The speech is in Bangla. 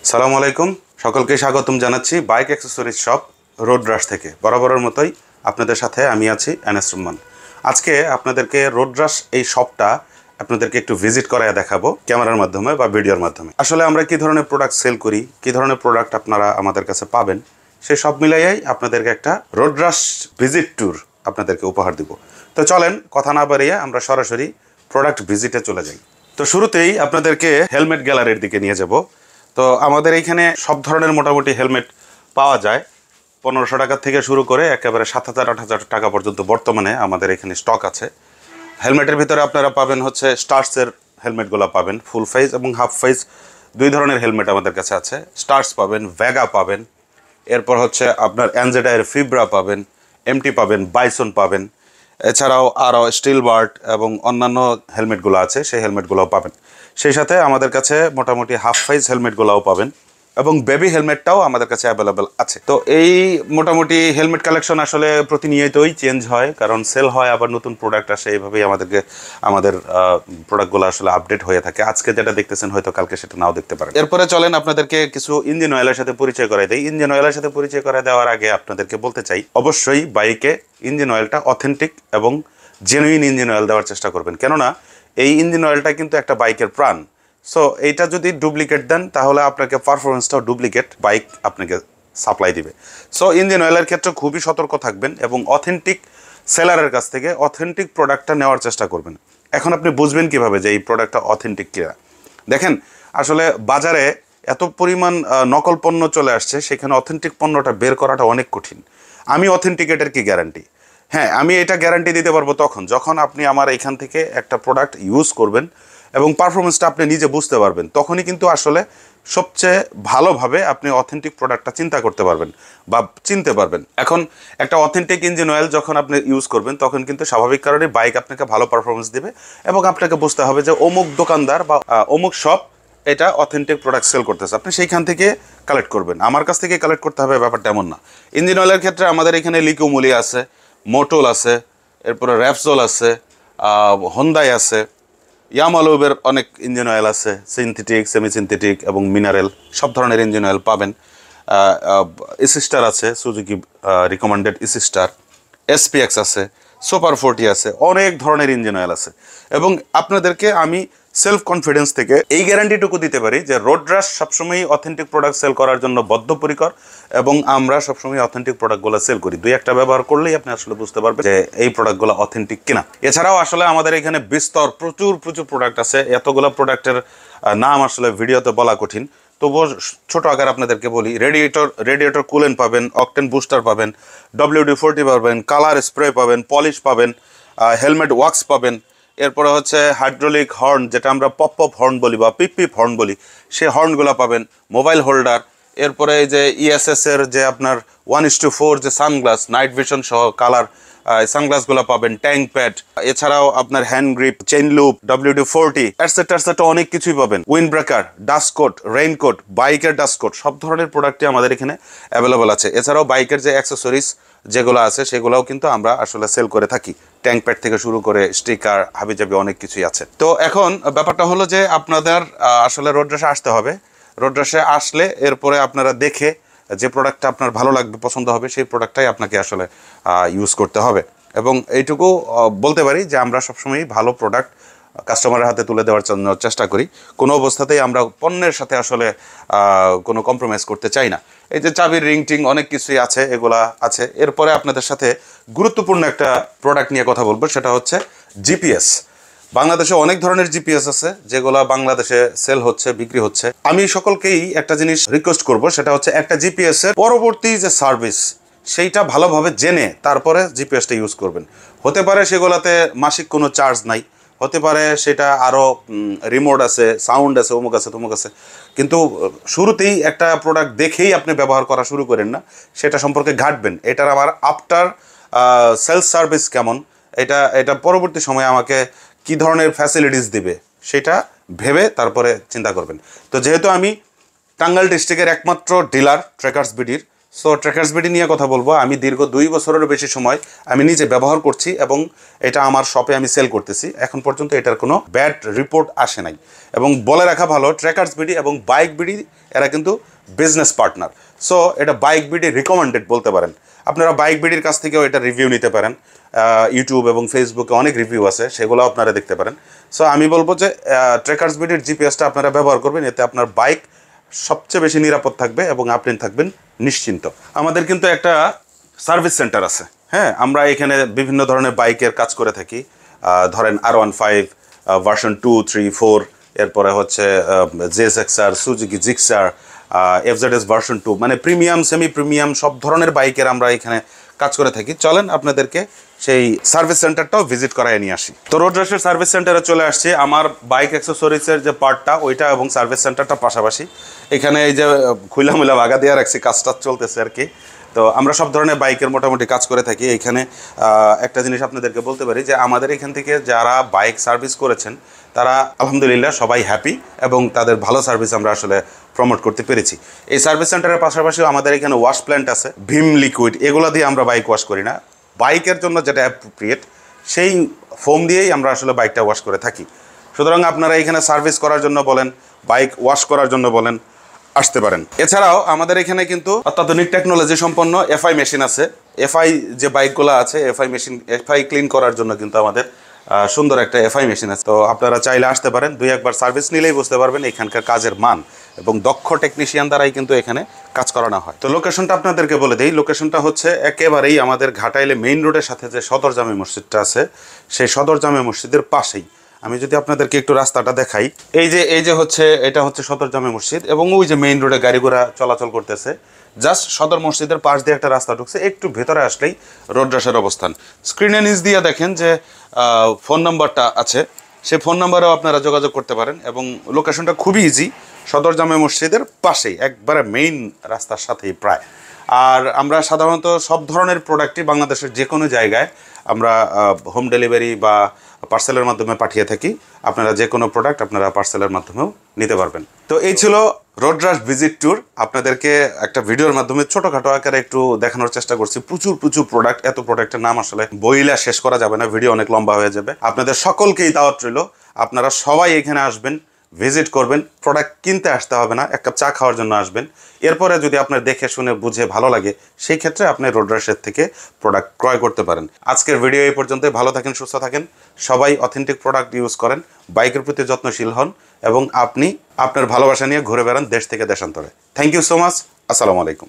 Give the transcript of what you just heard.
সালামু আলাইকুম, সকলকে স্বাগতম জানাচ্ছি বাইক অ্যাক্সেসরিজ শপ রোড রাশ থেকে। বরাবরের মতোই আপনাদের সাথে আমি আছি Ns Romman। আজকে আপনাদেরকে রোড রাশ এই শপটা আপনাদেরকে একটু ভিজিট করায় দেখাবো ক্যামেরার মাধ্যমে বা ভিডিওর মাধ্যমে। আসলে আমরা কী ধরনের প্রোডাক্ট সেল করি, কী ধরনের প্রোডাক্ট আপনারা আমাদের কাছে পাবেন, সেই সব মিলাইয়াই আপনাদেরকে একটা রোড রাশ ভিজিট ট্যুর আপনাদেরকে উপহার দিব। তো চলেন কথা না বাড়িয়ে আমরা সরাসরি প্রোডাক্ট ভিজিটে চলে যাই। তো শুরুতেই আপনাদেরকে হেলমেট গ্যালারির দিকে নিয়ে যাব। তো আমাদের এইখানে সব ধরনের মোটামুটি হেলমেট পাওয়া যায়, 1500 টাকা থেকে শুরু করে একেবারে 7000-8000 টাকা পর্যন্ত বর্তমানে আমাদের এখানে স্টক আছে। হেলমেটের ভিতরে আপনারা পাবেন হচ্ছে স্টার্সের হেলমেটগুলো পাবেন, ফুল সাইজ এবং হাফ সাইজ দুই ধরনের হেলমেট আমাদের কাছে আছে। স্টার্স পাবেন, ভেগা পাবেন, এরপর হচ্ছে আপনার এনজেডাইয়ের ফিব্রা পাবেন, এমটি পাবেন, বাইসন পাবেন, এছাড়াও আরও স্টিল বার্ড এবং অন্যান্য হেলমেটগুলো আছে, সেই হেলমেটগুলোও পাবেন। সেই সাথে আমাদের কাছে মোটামুটি হাফ সাইজ হেলমেটগুলোও পাবেন এবং বেবি হেলমেটটাও আমাদের কাছে অ্যাভেলেবেল আছে। তো এই মোটামুটি হেলমেট কালেকশন আসলে প্রতিনিয়তই চেঞ্জ হয়, কারণ সেল হয়, আবার নতুন প্রোডাক্ট আসে, এইভাবেই আমাদের প্রোডাক্টগুলো আসলে আপডেট হয়ে থাকে। আজকে যেটা দেখতেছেন হয়তো কালকে সেটা নাও দেখতে পারেন। এরপরে চলেন আপনাদেরকে কিছু ইঞ্জিন অয়েলের সাথে পরিচয় করাই দেয়। ইঞ্জিন অয়েলের সাথে পরিচয় করাই দেওয়ার আগে আপনাদেরকে বলতে চাই, অবশ্যই বাইকে ইঞ্জিন অয়েলটা অথেন্টিক এবং জেনুইন ইঞ্জিন অয়েল দেওয়ার চেষ্টা করবেন, কেননা এই ইঞ্জিন অয়েলটা কিন্তু একটা বাইকের প্রাণ। সো এইটা যদি ডুপ্লিকেট দেন তাহলে আপনাকে পারফরমেন্সটাও ডুপ্লিকেট বাইক আপনাকে সাপ্লাই দিবে। সো ইঞ্জিন অয়েলের ক্ষেত্রে খুবই সতর্ক থাকবেন এবং অথেন্টিক সেলারের কাছ থেকে অথেন্টিক প্রোডাক্টটা নেওয়ার চেষ্টা করবেন। এখন আপনি বুঝবেন কিভাবে যে এই প্রোডাক্টটা অথেন্টিক কিনা? দেখেন, আসলে বাজারে এত পরিমাণ নকল পণ্য চলে আসছে, সেখানে অথেন্টিক পণ্যটা বের করাটা অনেক কঠিন। আমি অথেন্টিকেটের কি গ্যারান্টি? হ্যাঁ, আমি এটা গ্যারান্টি দিতে পারবো যখন আপনি আমার এখান থেকে একটা প্রোডাক্ট ইউজ করবেন এবং পারফরমেন্সটা আপনি নিজে বুঝতে পারবেন, তখনই কিন্তু আসলে সবচেয়ে ভালোভাবে আপনি অথেন্টিক প্রোডাক্টটা চিন্তা করতে পারবেন বা চিনতে পারবেন। এখন একটা অথেন্টিক ইঞ্জিন অয়েল যখন আপনি ইউজ করবেন, তখন কিন্তু স্বাভাবিক কারণে বাইক আপনাকে ভালো পারফরমেন্স দেবে এবং আপনাকে বুঝতে হবে যে অমুক দোকানদার বা অমুক শপ এটা অথেন্টিক প্রোডাক্ট সেল করতেছে, আপনি সেইখান থেকে কালেক্ট করবেন। আমার কাছ থেকে কালেক্ট করতে হবে ব্যাপারটা এমন না। ইঞ্জিন অয়েলের ক্ষেত্রে আমাদের এখানে লিকুমুলি আছে, মোটল আছে, এরপরে র্যাপসোল আছে, হোন্দাই আছে, ইয়ামালুবের অনেক ইঞ্জিন অয়েল আছে, সিনথেটিক, সেমি সিনথেটিক এবং মিনারেল সব ধরনের ইঞ্জিন অয়েল পাবেন। ইসিস্টার আছে, সুজুকি রিকমেন্ডেড ইসিস্টার, এসপিএক্স আছে, সুপার 40 আছে, অনেক ধরনের ইঞ্জিন অয়েল আছে। এবং আপনাদেরকে আমি সেলফ কনফিডেন্স থেকে এই গ্যারান্টিটুকু দিতে পারি যে রোড রাশ সবসময়ই অথেন্টিক প্রোডাক্ট সেল করার জন্য বদ্ধপরিকর এবং আমরা সবসময় অথেন্টিক প্রোডাক্টগুলো সেল করি। দুই একটা ব্যবহার করলেই আপনি আসলে বুঝতে পারবেন যে এই প্রোডাক্টগুলো অথেন্টিক কিনা। এছাড়াও আসলে আমাদের এখানে বিস্তর প্রচুর প্রোডাক্ট আছে, এতগুলো প্রোডাক্টের নাম আসলে ভিডিওতে বলা কঠিন, তবুও ছোটো আকার আপনাদেরকে বলি। রেডিয়েটর কুলেন্ট পাবেন, অকটেন বুস্টার পাবেন, WD-40 পাবেন, কালার স্প্রে পাবেন, পলিশ পাবেন, হেলমেট ওয়াক্স পাবেন, এরপরে হচ্ছে হাইড্রোলিক হর্ন, যেটা আমরা পপ হর্ন বলি বা পিপ হর্ন বলি, সেই হর্নগুলো পাবেন, মোবাইল হোল্ডার, এরপরে এই যে ESS-এর যে আপনার 1:4 যে সানগ্লাস, নাইট ভিশন সহ কালার সানগ্লাসগুলো পাবেন, ট্যাঙ্ক প্যাড, এছাড়াও আপনার hand grip, chain loop, WD-40 etcetera অনেক কিছুই পাবেন। উইন্ড ব্রেকার, ডাস্টকোট, রেইনকোট, বাইকের ডাস্টকোট, সব ধরনের প্রোডাক্টই আমাদের এখানে অ্যাভেলেবল আছে। এছাড়াও বাইকের যে অ্যাক্সেসরিজ যেগুলো আছে সেগুলোও কিন্তু আমরা আসলে সেল করে থাকি, ট্যাঙ্ক প্যাড থেকে শুরু করে স্টিকার, হাবিজাবি অনেক কিছুই আছে। তো এখন ব্যাপারটা হলো যে আপনাদের আসলে রোড রাশে আসতে হবে। রোড রাশে আসলে এরপরে আপনারা দেখে যে প্রোডাক্টটা আপনার ভালো লাগবে, পছন্দ হবে, সেই প্রোডাক্টটাই আপনাকে আসলে ইউজ করতে হবে। এবং এইটুকু বলতে পারি যে আমরা সবসময়ই ভালো প্রোডাক্ট কাস্টমারের হাতে তুলে দেওয়ার জন্য চেষ্টা করি। কোনো অবস্থাতেই আমরা পণ্যের সাথে আসলে কোনো কম্প্রোমাইজ করতে চাই না। এই যে চাবির রিং টিং অনেক কিছুই আছে, এগুলা আছে। এরপরে আপনাদের সাথে গুরুত্বপূর্ণ একটা প্রোডাক্ট নিয়ে কথা বলবো, সেটা হচ্ছে জিপিএস। বাংলাদেশে অনেক ধরনের জিপিএস আছে যেগুলো বাংলাদেশে সেল হচ্ছে, বিক্রি হচ্ছে। আমি সকলকেই একটা জিনিস রিকোয়েস্ট করব, সেটা হচ্ছে একটা জিপিএস এর পরবর্তী যে সার্ভিস সেইটা ভালোভাবে জেনে তারপরে জিপিএসটা ইউজ করবেন। হতে পারে সেগুলোতে মাসিক কোনো চার্জ নাই, হতে পারে সেটা আরও রিমোট আছে, সাউন্ড আছে, অমুক আছে, তমুক আছে, কিন্তু শুরুতেই একটা প্রোডাক্ট দেখেই আপনি ব্যবহার করা শুরু করেন না, সেটা সম্পর্কে ঘাটবেন। এটার আবার আফটার সেলস সার্ভিস কেমন, এটা পরবর্তী সময়ে আমাকে কী ধরনের ফ্যাসিলিটিস দিবে সেটা ভেবে তারপরে চিন্তা করবেন। তো যেহেতু আমি টাঙ্গাইল ডিস্ট্রিক্টের একমাত্র ডিলার ট্রেকার্স বিডির, সো ট্রেকার্স বিডি নিয়ে কথা বলবো। আমি দীর্ঘ 2 বছরেরও বেশি সময় আমি নিজে ব্যবহার করছি এবং এটা আমার শপে আমি সেল করতেছি। এখন পর্যন্ত এটার কোনো ব্যাড রিপোর্ট আসে নাই। এবং বলে রাখা ভালো, ট্রেকার্স বিডি এবং বাইক বিডি এরা কিন্তু বিজনেস পার্টনার। সো এটা বাইক বিডি রিকমেন্ডেড বলতে পারেন। আপনারা বাইক বিডির কাছ থেকেও এটা রিভিউ নিতে পারেন। ইউটিউব এবং ফেসবুকে অনেক রিভিউ আছে, সেগুলো আপনারা দেখতে পারেন। সো আমি বলবো যে ট্রেকার্স বিডির জিপিএসটা আপনারা ব্যবহার করবেন, এতে আপনার বাইক সবচেয়ে বেশি নিরাপদ থাকবে এবং আপনি থাকবেন নিশ্চিন্ত। আমাদের কিন্তু একটা সার্ভিস সেন্টার আছে। হ্যাঁ, আমরা এখানে বিভিন্ন ধরনের বাইকের কাজ করে থাকি। ধরেন R15 ভার্সন 2, 3, 4, এরপরে হচ্ছে JSXR, Suzuki Gixxer, FZS version 2, মানে প্রিমিয়াম, সেমি প্রিমিয়াম সব ধরনের বাইকের আমরা এখানে কাজ করে থাকি। চলেন আপনাদেরকে সেই সার্ভিস সেন্টারটাও ভিজিট করায় নিয়ে আসি। তো রোড রাশের সার্ভিস সেন্টারে চলে আসছি। আমার বাইক অ্যাক্সেসরিজের যে পার্টটা ওইটা এবং সার্ভিস সেন্টারটা পাশাপাশি। এখানে এই যে খুইলামুলা বাগা দিয়ে রাখছি, কাজটা চলতেছে আর কি। তো আমরা সব ধরনের বাইকের মোটামুটি কাজ করে থাকি এখানে। একটা জিনিস আপনাদেরকে বলতে পারি যে আমাদের এখান থেকে যারা বাইক সার্ভিস করেছেন তারা আলহামদুলিল্লাহ সবাই হ্যাপি এবং তাদের ভালো সার্ভিস আমরা আসলে প্রমোট করতে পেরেছি। এই সার্ভিস সেন্টারের পাশাপাশিও আমাদের এখানে ওয়াশ প্ল্যান্ট আছে, ভিম লিকুইড, এগুলো দিয়ে আমরা বাইক ওয়াশ করি না। বাইকের জন্য যেটা অ্যাপ্রোপ্রিয়েট সেই ফোম দিয়েই আমরা আসলে বাইকটা ওয়াশ করে থাকি। সুতরাং আপনারা এখানে সার্ভিস করার জন্য বলেন, বাইক ওয়াশ করার জন্য বলেন, আসতে পারেন। এছাড়াও আমাদের এখানে কিন্তু অত্যাধুনিক টেকনোলজি সম্পন্ন এফআই মেশিন আছে। এফআই যে বাইকগুলো আছে, এফআই মেশিন, এফআই ক্লিন করার জন্য কিন্তু আমাদের সুন্দর একটা এফআই মেশিন আছে। তো আপনারা চাইলে আসতে পারেন, 2-1 সার্ভিস নিলেই বুঝতে পারবেন এখানকার কাজের মান এবং দক্ষ টেকনিশিয়ান দ্বারাই কিন্তু এখানে কাজ করানো হয়। তো লোকেশনটা আপনাদেরকে বলে দিই। লোকেশনটা হচ্ছে একেবারেই আমাদের ঘাটাইলে মেইন রোডের সাথে যে সদর জামে মসজিদটা আছে, সেই সদর জামে মসজিদের পাশেই। আমি যদি আপনাদেরকে একটু রাস্তাটা দেখাই, এই যে হচ্ছে এটা হচ্ছে সদর জামে মসজিদ এবং ওই যে মেইন রোডে গাড়ি ঘোড়া চলাচল করতেছে, জাস্ট সদর মসজিদের পাশ দিয়ে একটা রাস্তা ঢুকছে, একটু ভেতরে আসলেই রোড রাশের অবস্থান। স্ক্রিনে নিচ দিয়ে দেখেন যে ফোন নাম্বারটা আছে, সেই ফোন নাম্বারেও আপনারা যোগাযোগ করতে পারেন এবং লোকেশনটা খুবই ইজি, সদর জামে মসজিদের পাশেই, একবারে মেইন রাস্তার সাথেই প্রায়। আর আমরা সাধারণত সব ধরনের প্রোডাক্টই বাংলাদেশের যে কোনো জায়গায় আমরা হোম ডেলিভারি বা পার্সেলের মাধ্যমে পাঠিয়ে থাকি। আপনারা যে কোনো প্রোডাক্ট আপনারা পার্সেলের মাধ্যমেও নিতে পারবেন। তো এই ছিল রোড রাশ ভিজিট ট্যুর। আপনাদেরকে একটা ভিডিওর মাধ্যমে ছোটোখাটো আকারে একটু দেখানোর চেষ্টা করছি। প্রচুর প্রোডাক্ট, এত প্রোডাক্টের নাম আসলে বইলা শেষ করা যাবে না, ভিডিও অনেক লম্বা হয়ে যাবে। আপনাদের সকলকেই দাওয়াত রইল, আপনারা সবাই এখানে আসবেন, ভিজিট করবেন। প্রোডাক্ট কিনতে আসতে হবে না, এক কাপ চা খাওয়ার জন্য আসবেন। এরপরে যদি আপনার দেখে শুনে বুঝে ভালো লাগে, সেই ক্ষেত্রে আপনি রোড রাশের থেকে প্রোডাক্ট ক্রয় করতে পারেন। আজকের ভিডিও এই পর্যন্তই। ভালো থাকেন, সুস্থ থাকেন, সবাই অথেন্টিক প্রোডাক্ট ইউজ করেন, বাইকের প্রতি যত্নশীল হন এবং আপনি আপনার ভালোবাসা নিয়ে ঘুরে বেড়ান দেশ থেকে দেশান্তরে। Thank you so much. আসসালামু আলাইকুম।